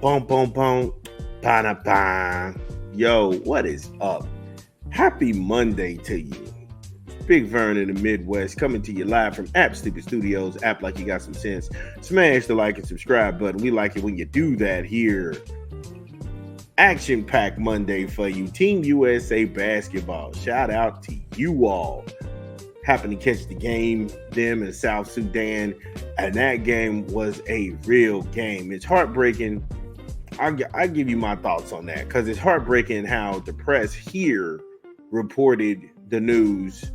Boom, boom, boom. Ba ba. Yo, what is up? Happy Monday to you. Big Vern in the Midwest coming to you live from App Stupid Studios. App like you got some sense. Smash the like and subscribe button. We like it when you do that here. Action packed Monday for you. Team USA basketball. Shout out to you all. Happened to catch the game, them in South Sudan, and that game was a real game. It's heartbreaking. I'll give you my thoughts on that because it's heartbreaking how the press here reported the news,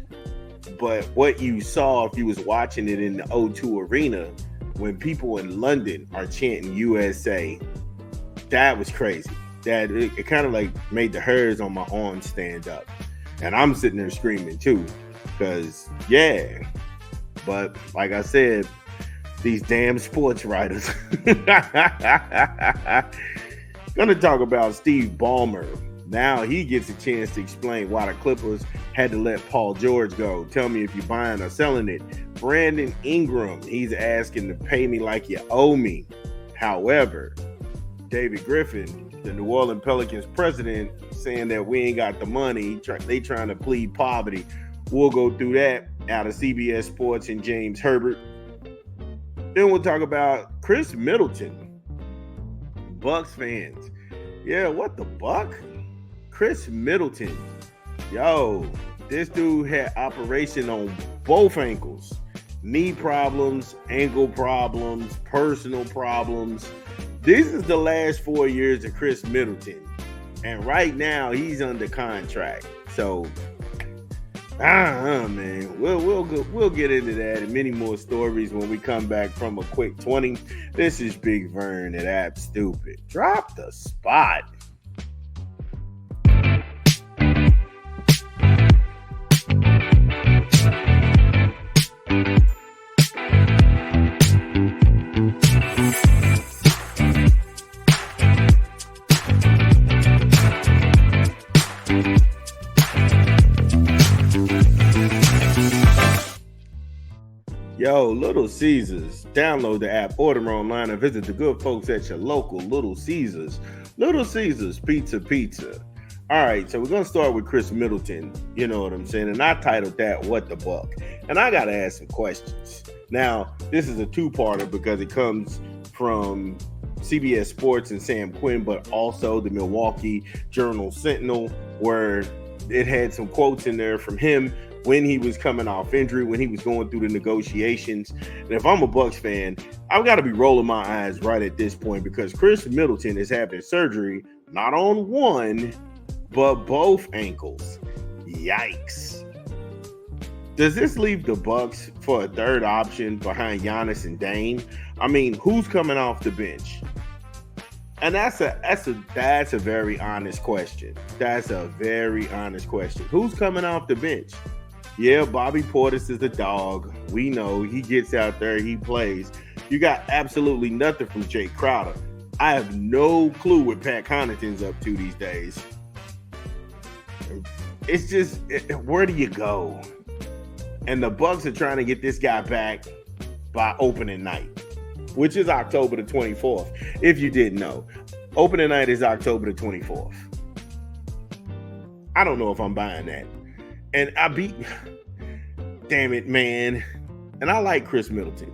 but what you saw if you was watching it in the O2 Arena when people in London are chanting USA, that was crazy. That it kind of like made the hairs on my arm stand up, and I'm sitting there screaming too. Because, yeah, but like I said, these damn sports writers. Gonna talk about Steve Ballmer. Now he gets a chance to explain why the Clippers had to let Paul George go. Tell me if you're buying or selling it. Brandon Ingram, he's asking to pay me like you owe me. However, David Griffin, the New Orleans Pelicans president, saying that we ain't got the money. They trying to plead poverty. We'll go through that out of CBS Sports and James Herbert. Then we'll talk about Khris Middleton. Bucks fans. Yeah, what the buck? Khris Middleton. Yo, this dude had operation on both ankles. Knee problems, ankle problems, personal problems. This is the last 4 years of Khris Middleton. And right now, he's under contract. So, man, we'll get into that and many more stories when we come back from a quick 20. This is Big Vern at App Stupid. Drop the spot. Yo, Little Caesars. Download the app, order online, and visit the good folks at your local Little Caesars. Little Caesars Pizza. All right, so we're going to start with Khris Middleton. You know what I'm saying? And I titled that, What the Buck? And I got to ask some questions. Now, this is a two-parter because it comes from CBS Sports and Sam Quinn, but also the Milwaukee Journal Sentinel, where it had some quotes in there from him when he was coming off injury, when he was going through the negotiations. And if I'm a Bucks fan, I've got to be rolling my eyes right at this point because Khris Middleton is having surgery, not on one, but both ankles. Yikes. Does this leave the Bucks for a third option behind Giannis and Dame? I mean, who's coming off the bench? And that's a very honest question. That's a very honest question. Who's coming off the bench? Yeah, Bobby Portis is a dog. We know he gets out there, he plays. You got absolutely nothing from Jake Crowder. I have no clue what Pat Connaughton's up to these days. It's just, where do you go? And the Bucks are trying to get this guy back by opening night, which is October the 24th. If you didn't know, opening night is October the 24th. I don't know if I'm buying that. And damn it, man. And I like Khris Middleton.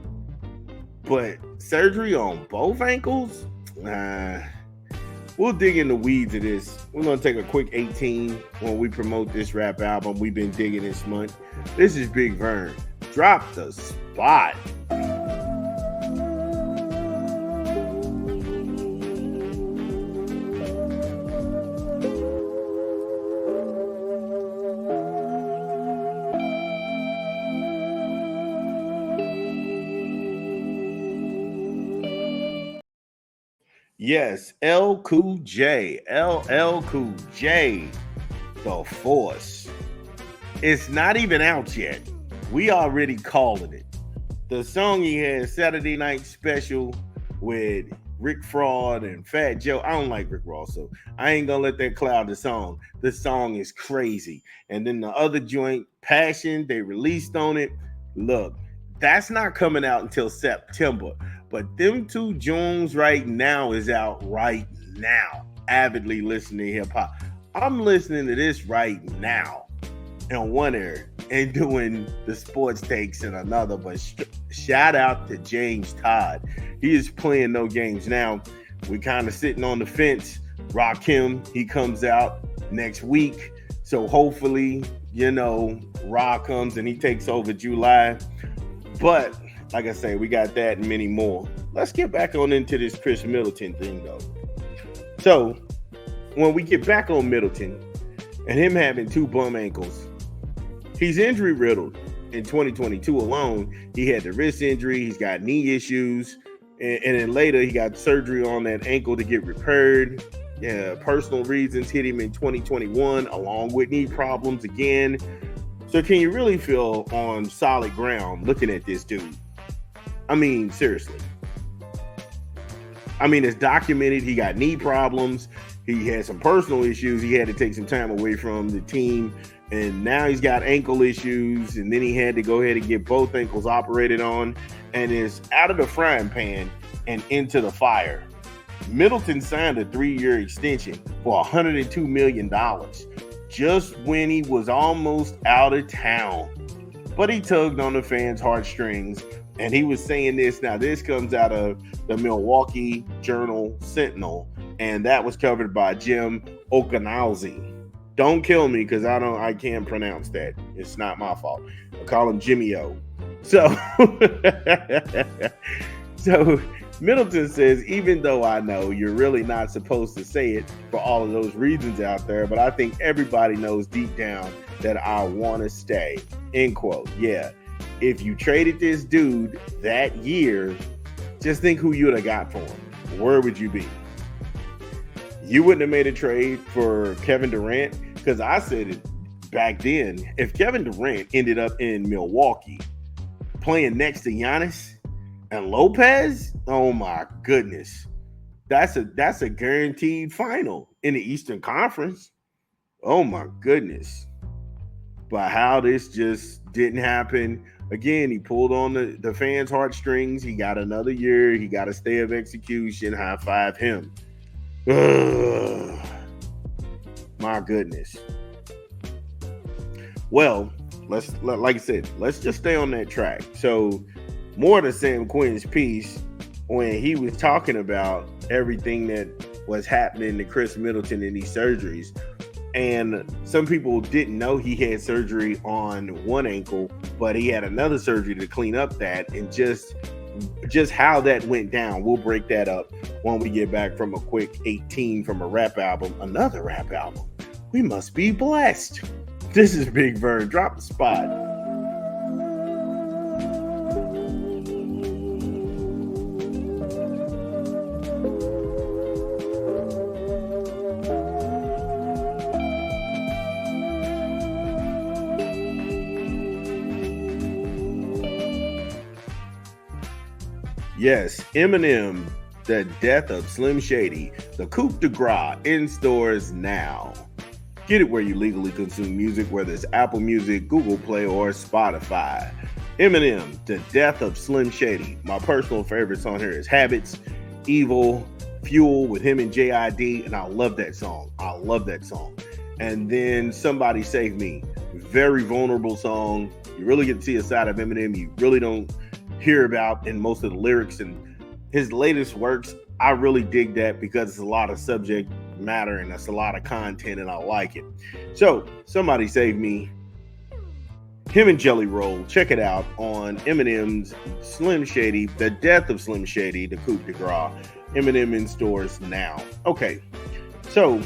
But surgery on both ankles? We'll dig in the weeds of this. We're going to take a quick 18 when we promote this rap album we've been digging this month. This is Big Vern. Drop the spot. Yes, LL Cool J, The Force. It's not even out yet. We already calling it. The song he had Saturday Night Special with Rick Fraud and Fat Joe. I don't like Rick Ross, so I ain't gonna let that cloud the song. The song is crazy. And then the other joint, Passion, they released on it. Look, that's not coming out until September. But them two Jones right now is out right now, avidly listening to hip hop. I'm listening to this right now in one ear and doing the sports takes in another. But shout out to James Todd. He is playing no games now. We kind of sitting on the fence. Rakim, he comes out next week. So hopefully, Ra comes and he takes over July. But like I say, we got that and many more. Let's get back on into this Khris Middleton thing, though. So when we get back on Middleton and him having 2 bum ankles, he's injury riddled. In 2022 alone, he had the wrist injury. He's got knee issues. And then later he got surgery on that ankle to get repaired. Yeah, personal reasons hit him in 2021 along with knee problems again. So can you really feel on solid ground looking at this dude? I mean, seriously. I mean, it's documented. He got knee problems. He had some personal issues. He had to take some time away from the team. And now he's got ankle issues. And then he had to go ahead and get both ankles operated on. And is out of the frying pan and into the fire. Middleton signed a 3-year extension for $102 million just when he was almost out of town. But he tugged on the fans' heartstrings. And he was saying this. Now, this comes out of the Milwaukee Journal-Sentinel, and that was covered by Jim Okanauzi. Don't kill me because I can't pronounce that. It's not my fault. I call him Jimmy O. So Middleton says, even though I know you're really not supposed to say it for all of those reasons out there, but I think everybody knows deep down that I want to stay. End quote. Yeah. If you traded this dude that year, just think who you would have got for him. Where would you be? You wouldn't have made a trade for Kevin Durant, because I said it back then. If Kevin Durant ended up in Milwaukee playing next to Giannis and Lopez, oh my goodness. That's a guaranteed final in the Eastern Conference. Oh my goodness. But how this just didn't happen. Again, he pulled on the fans' heartstrings. He got another year. He got a stay of execution. High five him. Ugh. My goodness. Well, like I said, let's just stay on that track. So, more to Sam Quinn's piece when he was talking about everything that was happening to Khris Middleton in these surgeries. And some people didn't know he had surgery on one ankle, but he had another surgery to clean up that, and just how that went down. We'll break that up when we get back from a quick 18 from a rap album, another rap album. We must be blessed. This is Big Vern. Drop the spot. Yes, Eminem, The Death of Slim Shady, the coup de grace in stores now. Get it where you legally consume music, whether it's Apple Music, Google Play, or Spotify. Eminem, The Death of Slim Shady. My personal favorites on here is Habits, Evil, Fuel with him and JID, and I love that song. I love that song. And then Somebody Save Me. Very vulnerable song. You really get to see a side of Eminem you really don't hear about in most of the lyrics, and his latest works. I really dig that because it's a lot of subject matter and it's a lot of content, and I like it. So, Somebody Save Me, him and Jelly Roll. Check it out on Eminem's Slim Shady, The Death of Slim Shady, the coup de grace. Eminem in stores now. Okay, so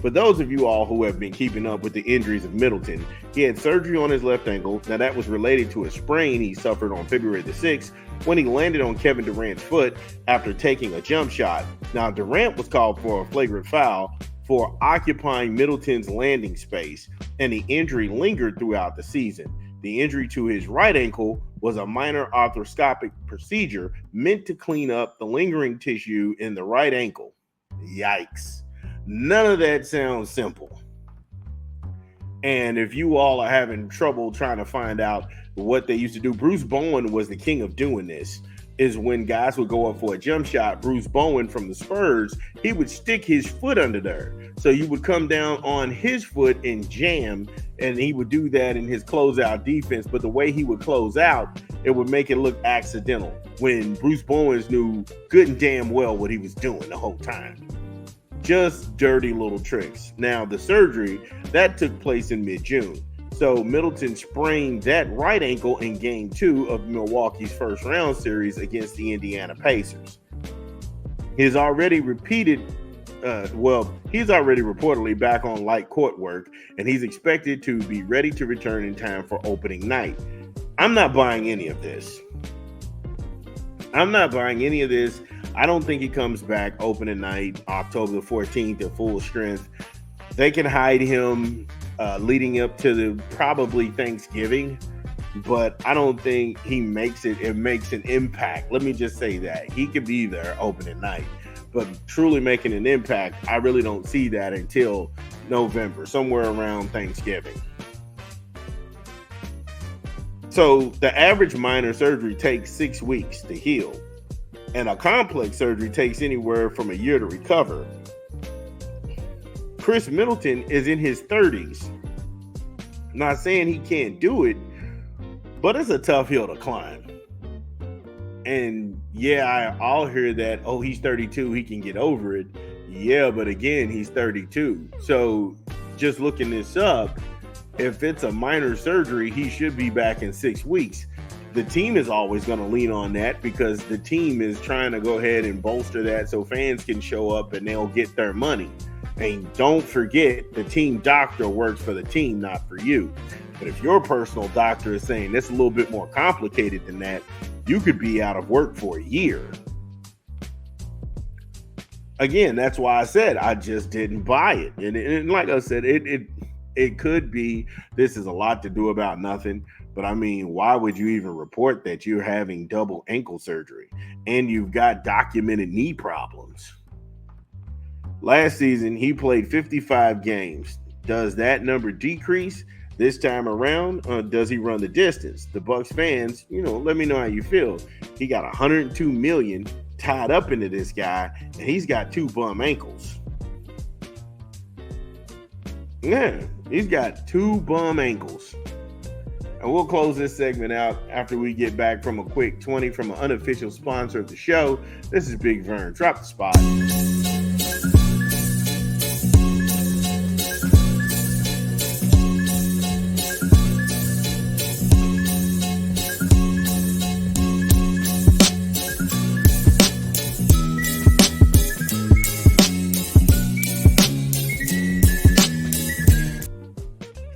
for those of you all who have been keeping up with the injuries of Middleton, he had surgery on his left ankle. Now, that was related to a sprain he suffered on February the 6th when he landed on Kevin Durant's foot after taking a jump shot. Now, Durant was called for a flagrant foul for occupying Middleton's landing space, and the injury lingered throughout the season. The injury to his right ankle was a minor arthroscopic procedure meant to clean up the lingering tissue in the right ankle. Yikes. None of that sounds simple. And if you all are having trouble trying to find out what they used to do, Bruce Bowen was the king of doing this. is when guys would go up for a jump shot. Bruce Bowen from the Spurs, he would stick his foot under there. So you would come down on his foot and jam, and he would do that in his closeout defense. But the way he would close out, it would make it look accidental when Bruce Bowens knew good and damn well what he was doing the whole time. Just dirty little tricks. Now, the surgery, that took place in mid-June. So Middleton sprained that right ankle in game 2 of Milwaukee's first round series against the Indiana Pacers. He's already reportedly back on light court work, and he's expected to be ready to return in time for opening night. I'm not buying any of this. I don't think he comes back opening night, October the 14th at full strength. They can hide him leading up to probably Thanksgiving, but I don't think he makes it. It makes an impact. Let me just say that. He could be there opening night, but truly making an impact, I really don't see that until November, somewhere around Thanksgiving. So the average minor surgery takes 6 weeks to heal, and a complex surgery takes anywhere from a year to recover. Khris Middleton is in his 30s. Not saying he can't do it, but it's a tough hill to climb. And yeah, I'll hear that, oh, he's 32, he can get over it. Yeah, but again, he's 32. So just looking this up, if it's a minor surgery, he should be back in 6 weeks. The team is always going to lean on that because the team is trying to go ahead and bolster that so fans can show up and they'll get their money. And don't forget, the team doctor works for the team, not for you. But if your personal doctor is saying it's a little bit more complicated than that, you could be out of work for a year. Again, that's why I said I just didn't buy it. And like I said, it could be this is a lot to do about nothing. But I mean, why would you even report that you're having double ankle surgery and you've got documented knee problems? Last season, he played 55 games. Does that number decrease this time around? Does he run the distance? The Bucks fans, let me know how you feel. He got $102 million tied up into this guy, and he's got 2 bum ankles. Yeah, he's got 2 bum ankles. And we'll close this segment out after we get back from a quick 20 from an unofficial sponsor of the show. This is Big Vern. Drop the spot.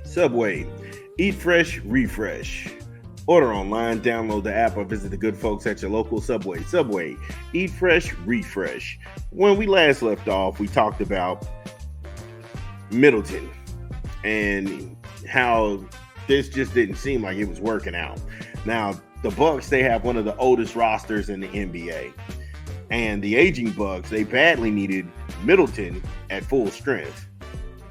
Subway. Eat fresh, refresh. Order online, download the app, or visit the good folks at your local Subway. Subway. Eat fresh, refresh. When we last left off, we talked about Middleton and how this just didn't seem like it was working out. Now, the Bucks, they have one of the oldest rosters in the NBA. And the aging Bucks, they badly needed Middleton at full strength.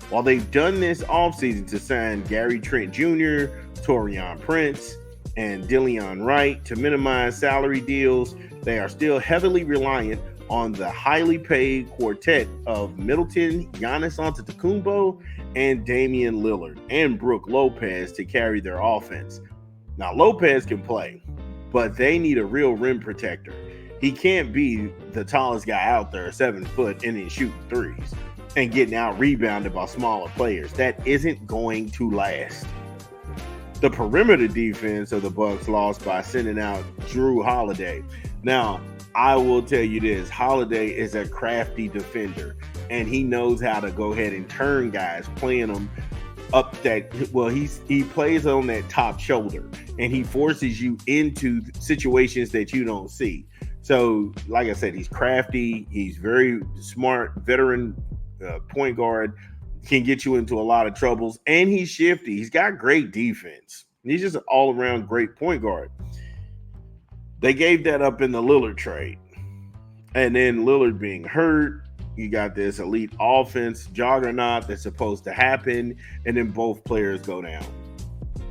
While they've done this offseason to sign Gary Trent Jr., Taurean Prince, and Dillion Wright to minimize salary deals, they are still heavily reliant on the highly paid quartet of Middleton, Giannis Antetokounmpo, and Damian Lillard, and Brook Lopez to carry their offense. Now, Lopez can play, but they need a real rim protector. He can't be the tallest guy out there, 7 foot, and then shooting threes and getting out rebounded by smaller players. That isn't going to last. The perimeter defense of the Bucks lost by sending out Jrue Holiday. Now, I will tell you this, Holiday is a crafty defender, and he knows how to go ahead and turn guys, playing them up that, well, he plays on that top shoulder, and he forces you into situations that you don't see. So, like I said, he's crafty, he's very smart, veteran point guard, can get you into a lot of troubles, and he's shifty. He's got great defense. He's just an all-around great point guard. They gave that up in the Lillard trade. And then Lillard being hurt, you got this elite offense juggernaut that's supposed to happen, and then both players go down.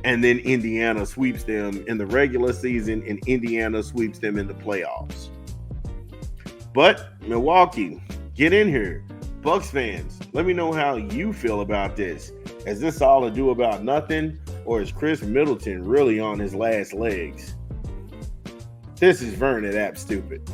and then Indiana sweeps them in the regular season, and Indiana sweeps them in the playoffs. But Milwaukee, get in here. Bucks fans, let me know how you feel about this. Is this all ado about nothing, or is Khris Middleton really on his last legs? This is Vern at App Stupid.